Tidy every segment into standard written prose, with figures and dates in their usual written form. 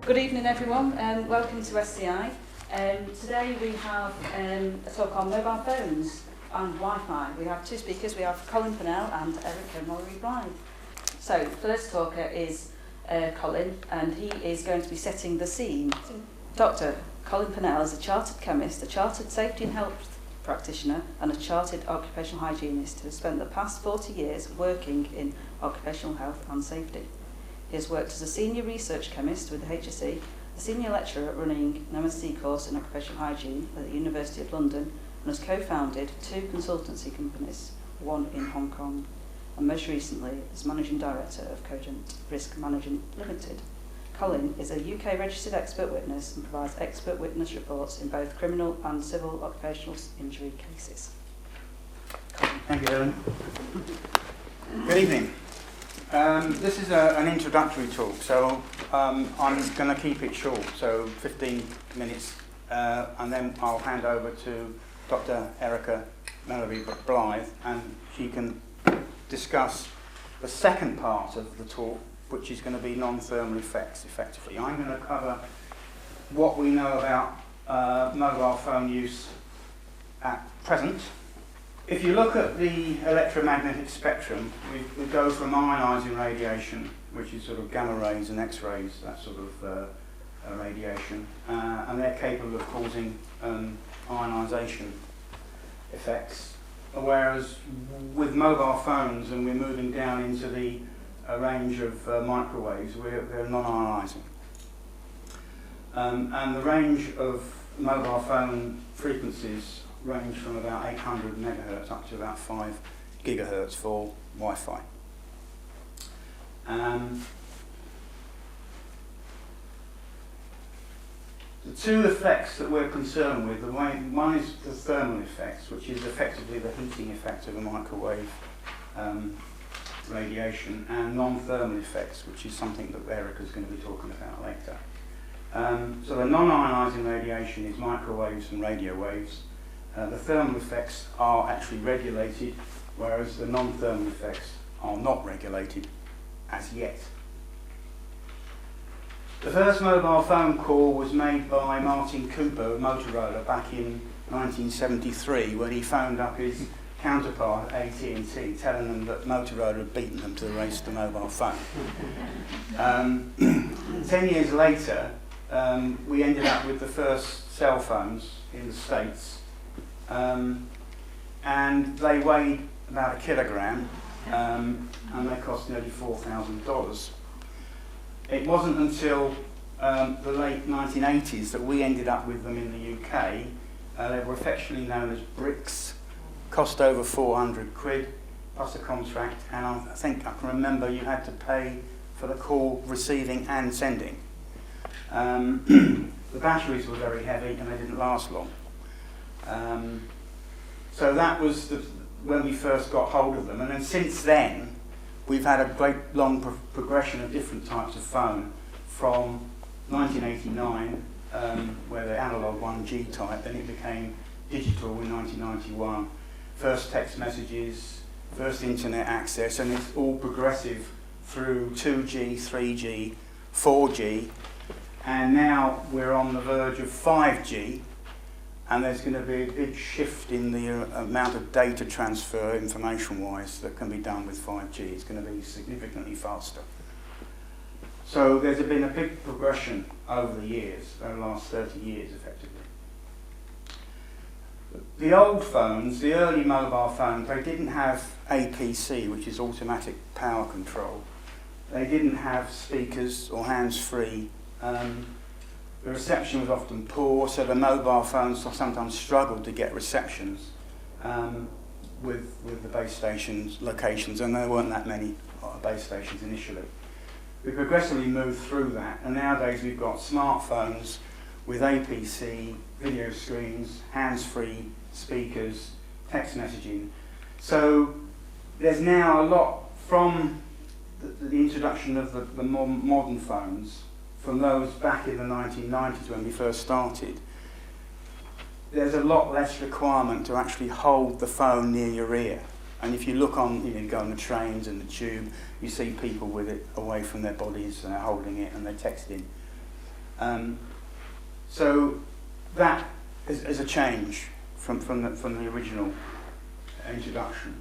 Good evening everyone, welcome to SCI. Today we have a talk on mobile phones and Wi-Fi. We have two speakers, we have Colin Purnell and Mallery-Blythe. So the first talker is Colin, and he is going to be setting the scene. Dr. Colin Purnell is a chartered chemist, a chartered safety and health practitioner and a chartered occupational hygienist who has spent the past 40 years working in occupational health and safety. He has worked as a senior research chemist with the HSE, a senior lecturer running an MSc course in occupational hygiene at the University of London, and has co-founded two consultancy companies, one in Hong Kong, and most recently as managing director of Cogent Risk Management Limited. Colin is a UK registered expert witness and provides expert witness reports in both criminal and civil occupational injury cases. Colin. Thank you, Helen. Good evening. This is an introductory talk, so I'm going to keep it short, so 15 minutes, and then I'll hand over to Dr. Mallery-Blythe, and she can discuss the second part of the talk, which is going to be non-thermal effects, effectively. I'm going to cover what we know about mobile phone use at present. If you look at the electromagnetic spectrum, we go from ionising radiation, which is sort of gamma rays and X-rays, that sort of radiation, and they're capable of causing ionisation effects. Whereas with mobile phones, and we're moving down into the range of microwaves, they're non-ionising. And the range of mobile phone frequencies range from about 800 megahertz up to about 5 gigahertz for Wi-Fi. The two effects that we're concerned with, one is the thermal effects, which is effectively the heating effect of a microwave radiation, and non-thermal effects, which is something that Erica's going to be talking about later. So the non-ionising radiation is microwaves and radio waves. The thermal effects are actually regulated, whereas the non-thermal effects are not regulated as yet. The first mobile phone call was made by Martin Cooper of Motorola back in 1973, when he phoned up his counterpart at AT&T, telling them that Motorola had beaten them to the race to mobile phone. 10 years later, we ended up with the first cell phones in the States, and they weighed about a kilogram, and they cost nearly $4,000. It wasn't until the late 1980s that we ended up with them in the UK. They were affectionately known as bricks, cost over 400 quid plus a contract, and I think I can remember you had to pay for the call receiving and sending. The batteries were very heavy and they didn't last long. So that was when we first got hold of them, and then since then we've had a great long progression of different types of phone, from 1989, where the analog 1G type, then it became digital in 1991, first text messages, first internet access, and it's all progressive through 2G, 3G, 4G, and now we're on the verge of 5G, and there's going to be a big shift in the amount of data transfer information-wise that can be done with 5G. It's going to be significantly faster. So there's been a big progression over the years, over the last 30 years effectively. The old phones, the early mobile phones, they didn't have APC, which is automatic power control. They didn't have speakers or hands-free. The reception was often poor, so the mobile phones sometimes struggled to get receptions with the base stations locations, and there weren't that many base stations initially. We progressively moved through that, and nowadays we've got smartphones with APC, video screens, hands-free speakers, text messaging. So there's now a lot from the introduction of the more modern phones, from those back in the 1990s when we first started. There's a lot less requirement to actually hold the phone near your ear. And if you look on, you go on the trains and the tube, you see people with it away from their bodies and they're holding it and they're texting. So that is a change from the original introduction.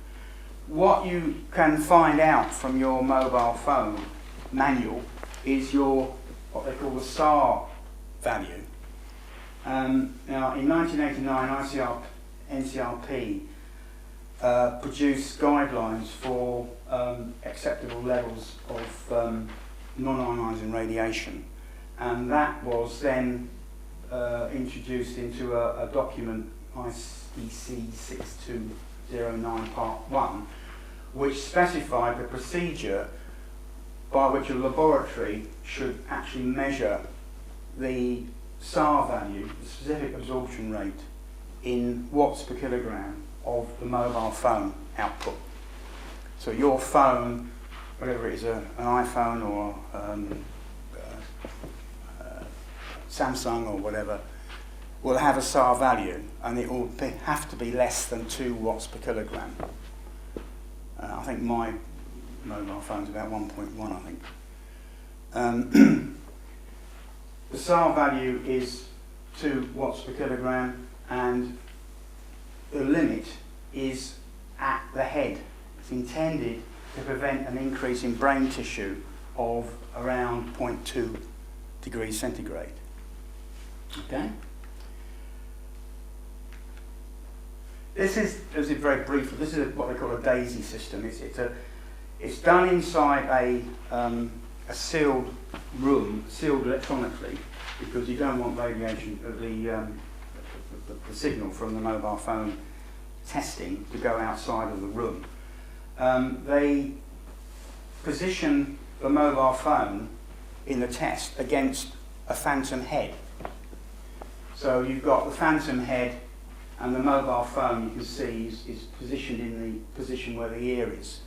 What you can find out from your mobile phone manual is your, what they call the SAR value. Now, in 1989, NCRP produced guidelines for acceptable levels of non-ionising radiation, and that was then introduced into a document, IEC 6209 Part 1, which specified the procedure by which a laboratory should actually measure the SAR value, the specific absorption rate, in watts per kilogram of the mobile phone output. So your phone, whatever it is, an iPhone or Samsung or whatever, will have a SAR value, and it will have to be less than 2 watts per kilogram. I think my mobile phone's about 1.1, I think. The SAR value is 2 watts per kilogram, and the limit is at the head. It's intended to prevent an increase in brain tissue of around 0.2 degrees centigrade. Okay? This is very brief. This is what they call a DAISY system. It's done inside a sealed room, sealed electronically, because you don't want radiation, the signal from the mobile phone testing to go outside of the room. They position the mobile phone in the test against a phantom head. So you've got the phantom head, and the mobile phone, you can see, is positioned in the position where the ear is.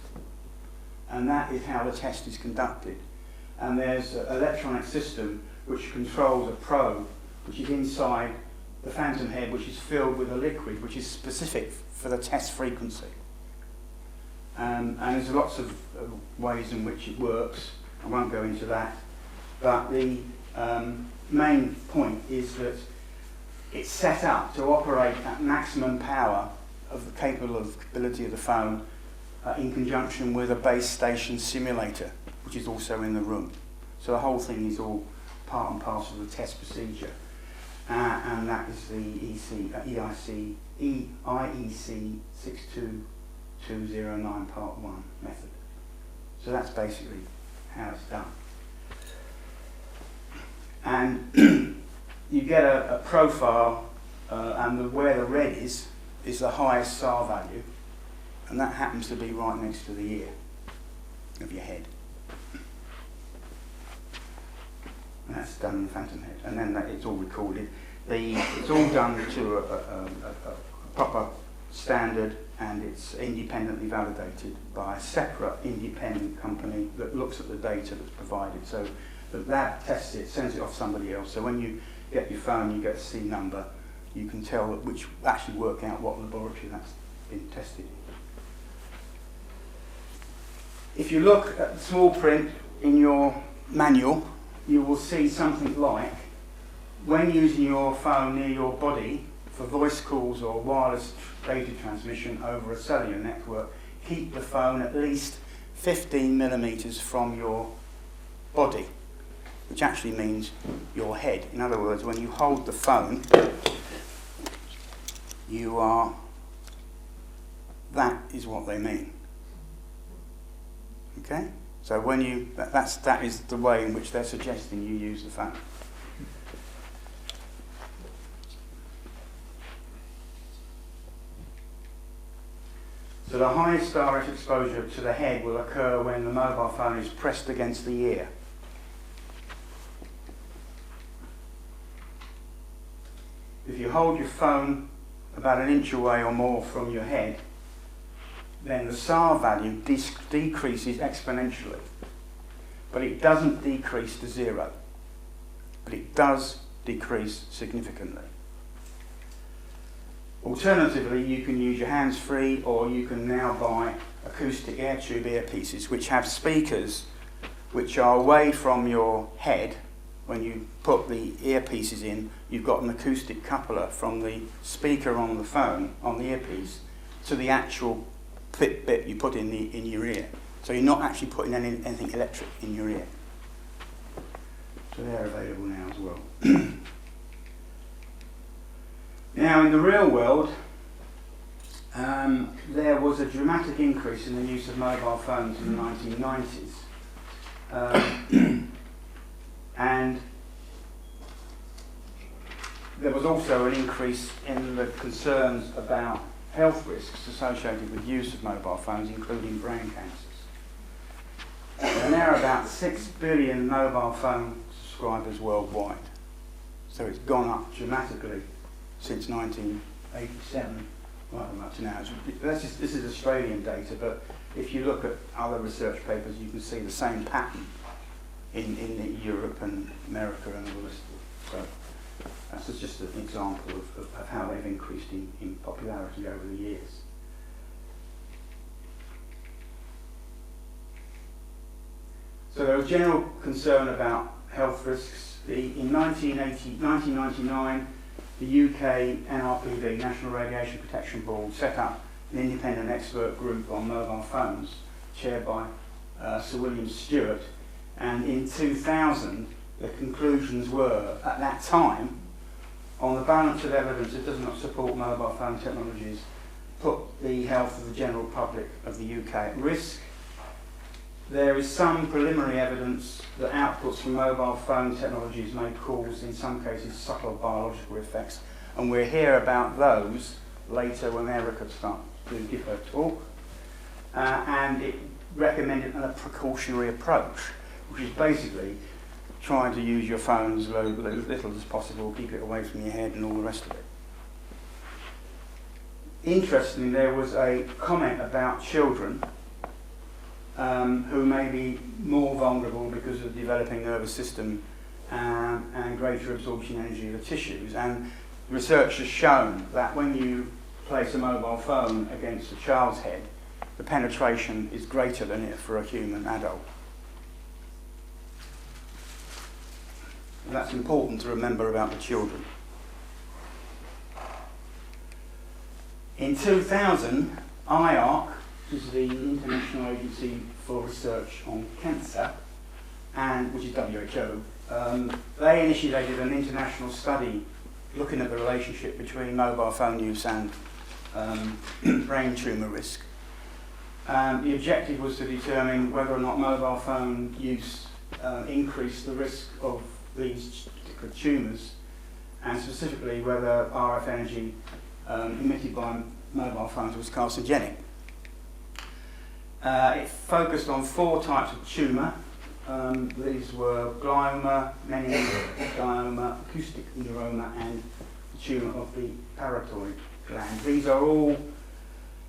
And that is how the test is conducted. And there's an electronic system which controls a probe which is inside the phantom head, which is filled with a liquid which is specific for the test frequency. And there's lots of ways in which it works. I won't go into that. But the main point is that it's set up to operate at maximum power of the capability of the phone in conjunction with a base station simulator, which is also in the room. So the whole thing is all part and parcel of the test procedure. And that is the IEC 62209 Part 1 method. So that's basically how it's done. And you get a profile, and where the red is the highest SAR value, and that happens to be right next to the ear of your head. And that's done in the phantom head, and then it's all recorded. It's all done to a proper standard, and it's independently validated by a separate independent company that looks at the data that's provided. So the lab tests it, sends it off somebody else. So when you get your phone, you get a C number, you can tell which actually work out what laboratory that's been tested in. If you look at the small print in your manual, you will see something like, when using your phone near your body for voice calls or wireless data transmission over a cellular network, keep the phone at least 15 millimeters from your body, which actually means your head. In other words, when you hold the phone, that is what they mean. Okay? So when that is the way in which they're suggesting you use the phone. So the highest RF exposure to the head will occur when the mobile phone is pressed against the ear. If you hold your phone about an inch away or more from your head, then the SAR value decreases exponentially. But it doesn't decrease to 0. But it does decrease significantly. Alternatively, you can use your hands-free, or you can now buy acoustic air tube earpieces which have speakers which are away from your head when you put the earpieces in, you've got an acoustic coupler from the speaker on the phone, on the earpiece, to the actual bit you put in your ear. So you're not actually putting anything electric in your ear. So they're available now as well. Now in the real world, there was a dramatic increase in the use of mobile phones in the 1990s. And there was also an increase in the concerns about health risks associated with use of mobile phones, including brain cancers. There are now about 6 billion mobile phone subscribers worldwide. So it's gone up dramatically since 1987, right up to now. This is Australian data, but if you look at other research papers, you can see the same pattern in Europe and America and all this. So that's just an example of how they've increased in popularity over the years. So there was general concern about health risks. In 1999, the UK NRPD, National Radiation Protection Board, set up an independent expert group on mobile phones, chaired by Sir William Stewart. And in 2000, the conclusions were, at that time, on the balance of evidence that does not support mobile phone technologies, put the health of the general public of the UK at risk. There is some preliminary evidence that outputs from mobile phone technologies may cause, in some cases, subtle biological effects, and we'll hear about those later when Erica starts to give her talk. And it recommended a precautionary approach, which is basically trying to use your phone as little as possible, keep it away from your head and all the rest of it. Interestingly, there was a comment about children who may be more vulnerable because of the developing nervous system and greater absorption energy of the tissues. And research has shown that when you place a mobile phone against a child's head, the penetration is greater than it for a human adult. And that's important to remember about the children. In 2000, IARC, which is the International Agency for Research on Cancer, and which is WHO, they initiated an international study looking at the relationship between mobile phone use and brain tumour risk. The objective was to determine whether or not mobile phone use increased the risk of these particular tumours, and specifically whether RF energy emitted by mobile phones was carcinogenic. It focused on 4 types of tumour. These were glioma, meningioma, acoustic neuroma, and the tumour of the parotid gland. These are all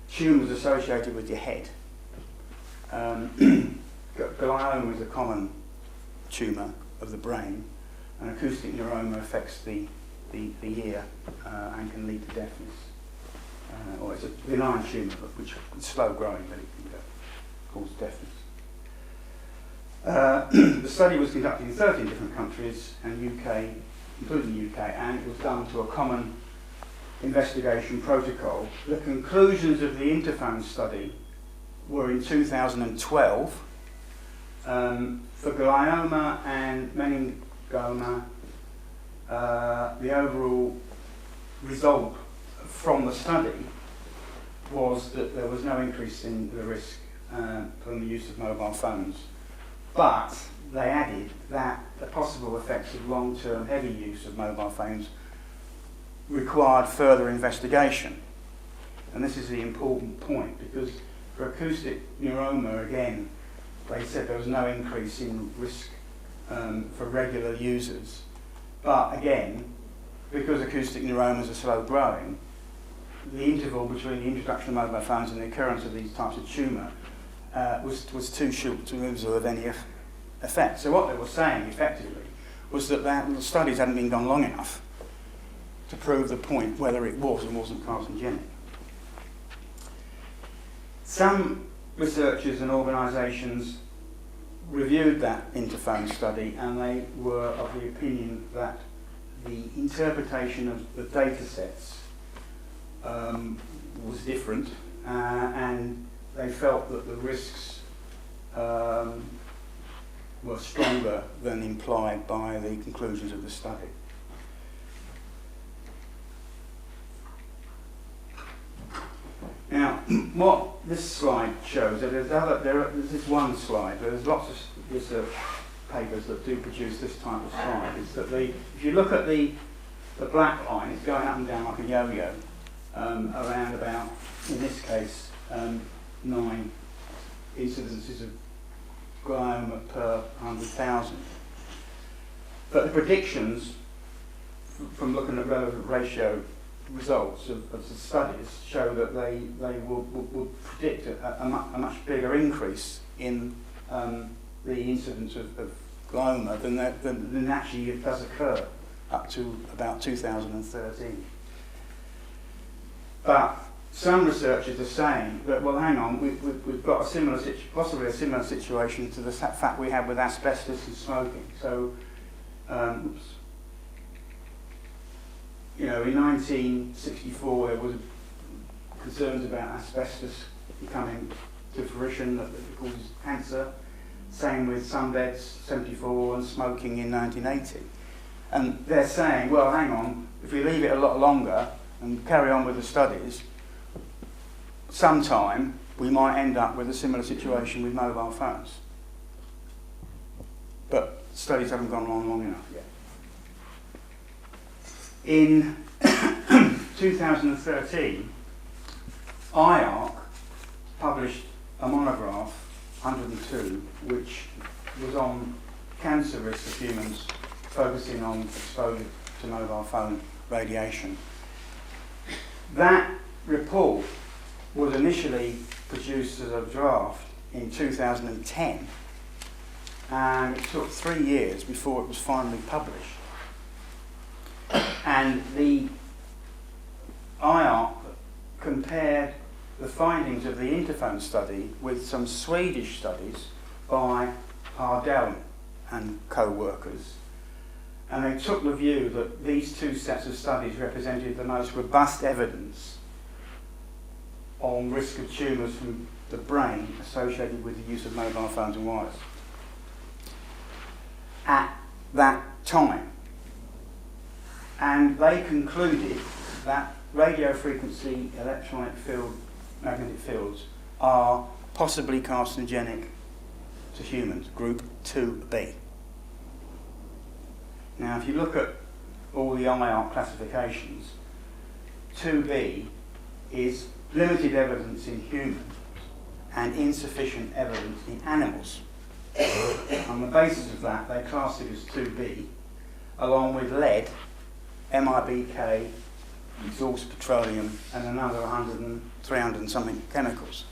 tumours associated with your head. Glioma is a common tumour of the brain, and acoustic neuroma affects the ear and can lead to deafness. Or it's a benign tumour, which is slow growing, but it can cause deafness. The study was conducted in 13 different countries, and UK, including the UK, and it was done to a common investigation protocol. The conclusions of the interphone study were in 2012. For glioma and meningoma, the overall result from the study was that there was no increase in the risk from the use of mobile phones. But they added that the possible effects of long-term heavy use of mobile phones required further investigation. And this is the important point, because for acoustic neuroma, again, they said there was no increase in risk for regular users. But again, because acoustic neuromas are slow growing, the interval between the introduction of mobile phones and the occurrence of these types of tumour was too short to observe any effect. So what they were saying effectively was that the studies hadn't been done long enough to prove the point whether it was and wasn't carcinogenic. Some researchers and organisations reviewed that interphone study, and they were of the opinion that the interpretation of the data sets was different, and they felt that the risks were stronger than implied by the conclusions of the study. Now, what this slide shows, there's this one slide, there's lots of research papers that do produce this type of slide, is that if you look at the black line, it's going up and down like a yo-yo, around about, in this case, 9 incidences of glioma per 100,000. But the predictions from looking at relevant ratio results of the studies show that they will predict a much bigger increase in the incidence of glioma than actually it does occur up to about 2013. But some researchers are saying that, well, hang on, we've got possibly a similar situation to the fact we had with asbestos and smoking. So, you know, in 1964 there was concerns about asbestos coming to fruition that it causes cancer. Same with sunbeds, 74, and smoking in 1980. And they're saying, well, hang on, if we leave it a lot longer and carry on with the studies, sometime we might end up with a similar situation with mobile phones. But studies haven't gone on long enough yet. In 2013, IARC published a monograph, 102, which was on cancer risks of humans, focusing on exposure to mobile phone radiation. That report was initially produced as a draft in 2010, and it took 3 years before it was finally published. And the IARC compared the findings of the interphone study with some Swedish studies by Purnell and co-workers. And they took the view that these two sets of studies represented the most robust evidence on risk of tumours from the brain associated with the use of mobile phones and wires at that time. And they concluded that radio frequency electronic field, magnetic fields are possibly carcinogenic to humans, group 2B. Now, if you look at all the IARC classifications, 2B is limited evidence in humans and insufficient evidence in animals. On the basis of that, they class it as 2B, along with lead, MIBK, exhaust petroleum, and another 300 and something chemicals.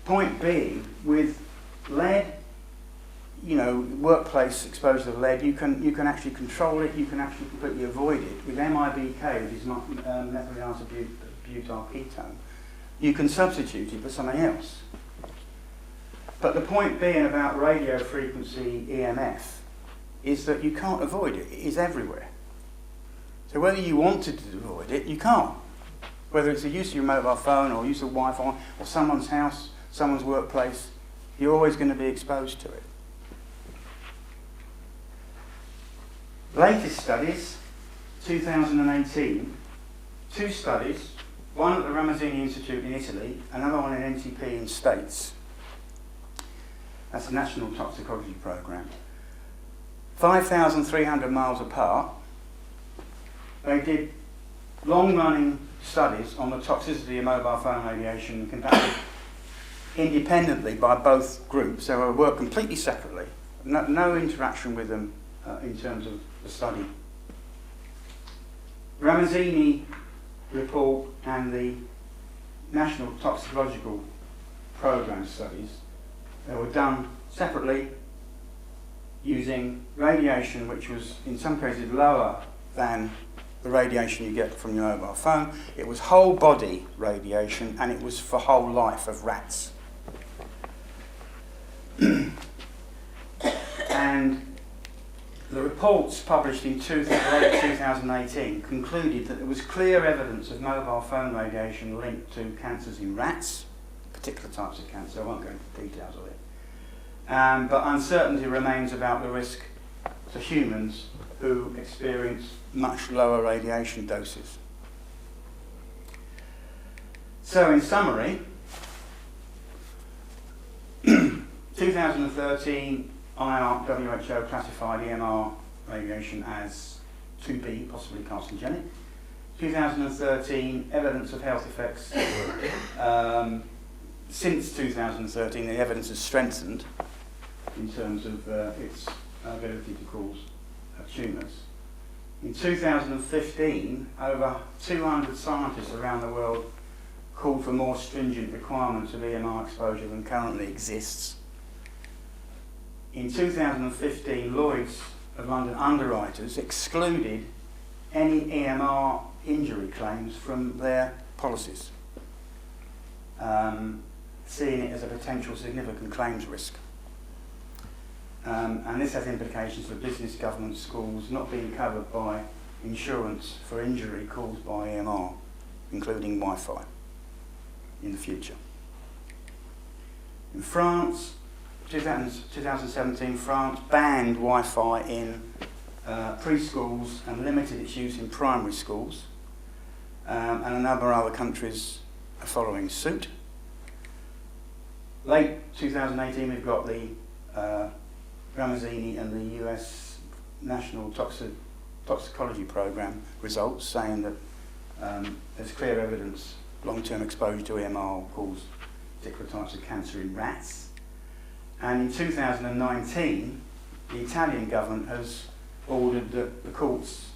Point being, with lead, you know, workplace exposure to lead, you can actually control it, you can actually completely avoid it. With MIBK, which is methyl-isobutyl ketone, you can substitute it for something else. But the point being about radio frequency EMF is that you can't avoid it. It is everywhere. So whether you wanted to avoid it, you can't. Whether it's the use of your mobile phone or use of Wi-Fi or someone's house, someone's workplace, you're always going to be exposed to it. Latest studies, 2018, 2 studies, one at the Ramazzini Institute in Italy, another one in NTP in States. That's the National Toxicology Programme. 5,300 miles apart, they did long-running studies on the toxicity of mobile phone radiation conducted independently by both groups. They were worked completely separately, no interaction with them in terms of the study. Ramazzini report and the National Toxicological Programme studies, they were done separately using radiation which was in some cases lower than the radiation you get from your mobile phone. It was whole body radiation and it was for whole life of rats. And the reports published in late 2018 concluded that there was clear evidence of mobile phone radiation linked to cancers in rats, particular types of cancer. I won't go into details of it. But uncertainty remains about the risk to humans who experience much lower radiation doses. So in summary, 2013 WHO classified EMR radiation as 2B, possibly carcinogenic. 2013 evidence of health effects. Since 2013 the evidence has strengthened in terms of its ability to cause tumours. In 2015 over 200 scientists around the world called for more stringent requirements of EMR exposure than currently exists. In 2015, Lloyd's of London underwriters excluded any EMR injury claims from their policies, seeing it as a potential significant claims risk. And this has implications for business, government, schools not being covered by insurance for injury caused by EMR, including Wi-Fi, in the future. In France, 2017, France banned Wi-Fi in preschools and limited its use in primary schools, and a number of other countries are following suit. Late 2018, we've got the Ramazzini and the US National Toxicology Programme results saying that there's clear evidence long-term exposure to EMR will cause particular types of cancer in rats. And in 2019, the Italian government has ordered the courts,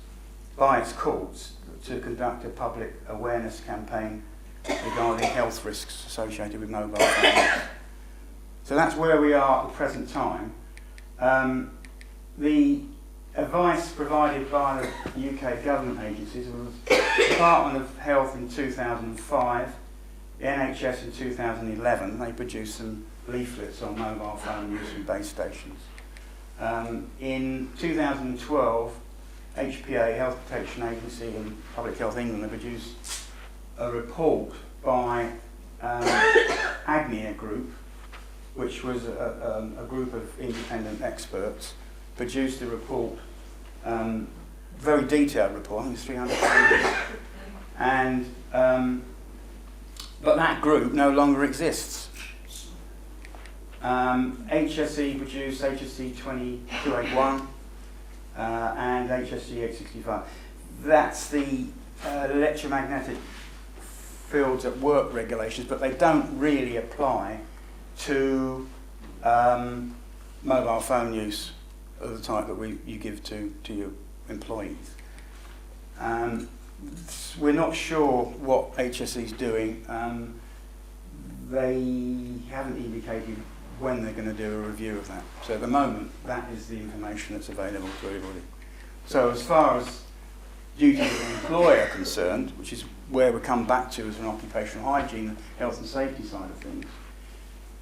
by its courts, to conduct a public awareness campaign regarding health risks associated with mobile phones. So that's where we are at the present time. The advice provided by the UK government agencies was the Department of Health in 2005, the NHS in 2011. They produced some leaflets on mobile phone use in base stations. In 2012, HPA, Health Protection Agency, and Public Health England have produced a report by Agnia Group, which was a group of independent experts, produced a report, very detailed report, I think it's 300 pages, and but that group no longer exists. HSE produced HSE 2281 and HSE 865. That's the electromagnetic fields at work regulations, but they don't really apply to mobile phone use of the type that you give to your employees. We're not sure what HSE is doing. They haven't indicated when they're going to do a review of that. So at the moment, that is the information that's available to everybody. So as far as duties of the employer are concerned, which is where we come back to as an occupational hygiene, health and safety side of things,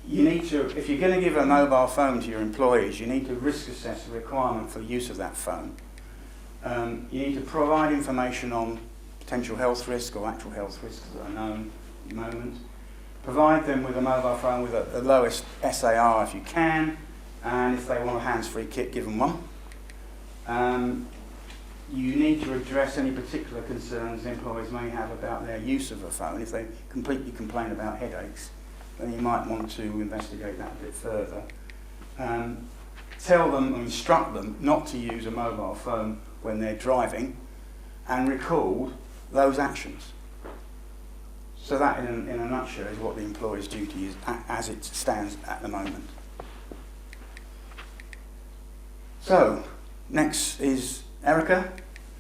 you need to, if you're going to give a mobile phone to your employees, you need to risk assess the requirement for the use of that phone. You need to provide information on potential health risk or actual health risks that are known at the moment. Provide them with a mobile phone with the lowest SAR if you can, and if they want a hands-free kit, give them one. You need to address any particular concerns employees may have about their use of a phone. If they completely complain about headaches, then you might want to investigate that a bit further. Tell them or instruct them not to use a mobile phone when they're driving, and record those actions. So that, in a nutshell, is what the employer's duty is as it stands at the moment. So, next is Erica.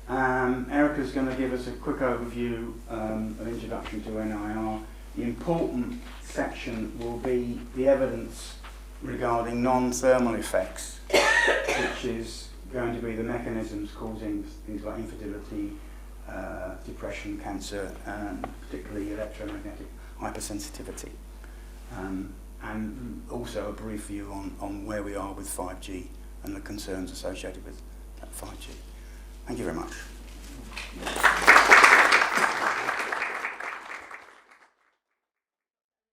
Erica's going to give us a quick overview of introduction to NIR. The important section will be the evidence regarding non-thermal effects, which is going to be the mechanisms causing things like infertility, depression, cancer, particularly electromagnetic hypersensitivity, and also a brief view on where we are with 5G and the concerns associated with 5G. Thank you very much.